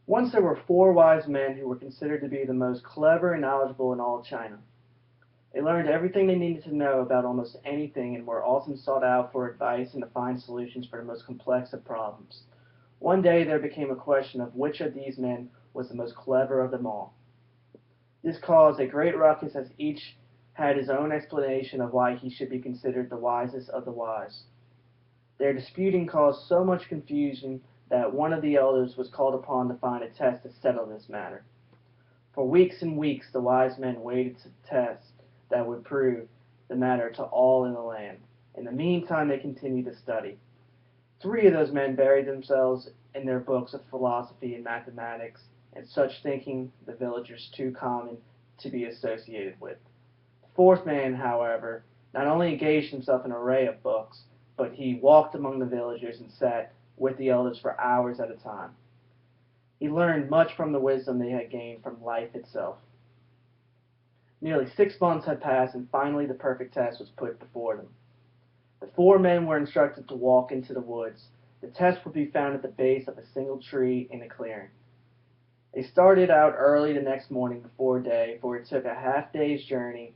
Once there were four wise men who were considered to be the most clever and knowledgeable in all China. They learned everything they needed to know about almost anything and were often sought out for advice and to find solutions for the most complex of problems. One day there became a question of which of these men was the most clever of them all. This caused a great ruckus as each had his own explanation of why he should be considered the wisest of the wise. Their disputing caused so much confusion that one of the elders was called upon to find a test to settle this matter. For weeks and weeks the wise men waited to test that would prove the matter to all in the land. In the meantime they continued to study. Three of those men buried themselves in their books of philosophy and mathematics, and such thinking the villagers too common to be associated with. The fourth man, however, not only engaged himself in an array of books, but he walked among the villagers and sat with the elders for hours at a time. He learned much from the wisdom they had gained from life itself. Nearly 6 months had passed, and finally the perfect test was put before them. The four men were instructed to walk into the woods. The test would be found at the base of a single tree in a clearing. They started out early the next morning before day, for it took a half-day's journey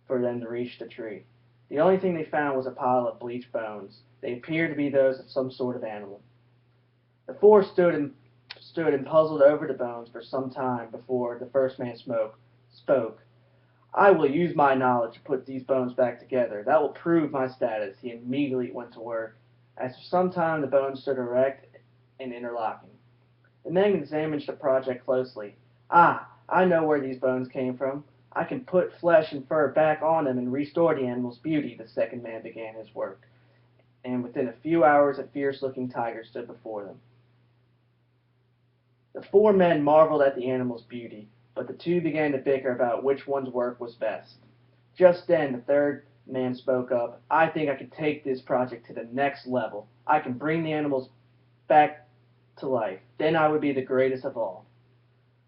for them to reach the tree. The only thing they found was a pile of bleached bones. They appeared to be those of some sort of animal. The four stood and puzzled over the bones for some time before the first man spoke. "I will use my knowledge to put these bones back together. That will prove my status." He immediately went to work. After some time the bones stood erect and interlocking. The men examined the project closely. "Ah, I know where these bones came from. I can put flesh and fur back on them and restore the animal's beauty." The second man began his work, and within a few hours a fierce-looking tiger stood before them. The four men marveled at the animal's beauty, but the two began to bicker about which one's work was best. Just then the third man spoke up. "I think I can take this project to the next level. I can bring the animals back to life. Then I would be the greatest of all."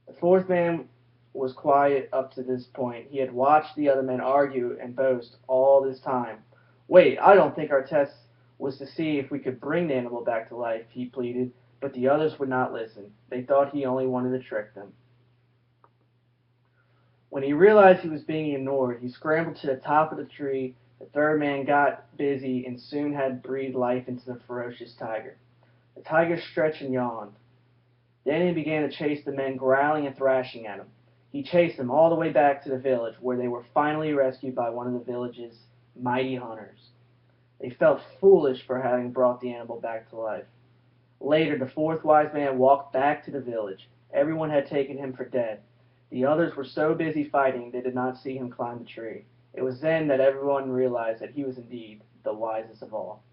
The fourth man was quiet up to this point. He had watched the other men argue and boast all this time. "Wait, I don't think our test was to see if we could bring the animal back to life," he pleaded, but the others would not listen. They thought he only wanted to trick them. When he realized he was being ignored, he scrambled to the top of the tree. The third man got busy and soon had breathed life into the ferocious tiger. The tiger stretched and yawned. Then he began to chase the men, growling and thrashing at them. He chased them all the way back to the village, where they were finally rescued by one of the village's mighty hunters. They felt foolish for having brought the animal back to life. Later, the fourth wise man walked back to the village. Everyone had taken him for dead. The others were so busy fighting they did not see him climb the tree. It was then that everyone realized that he was indeed the wisest of all.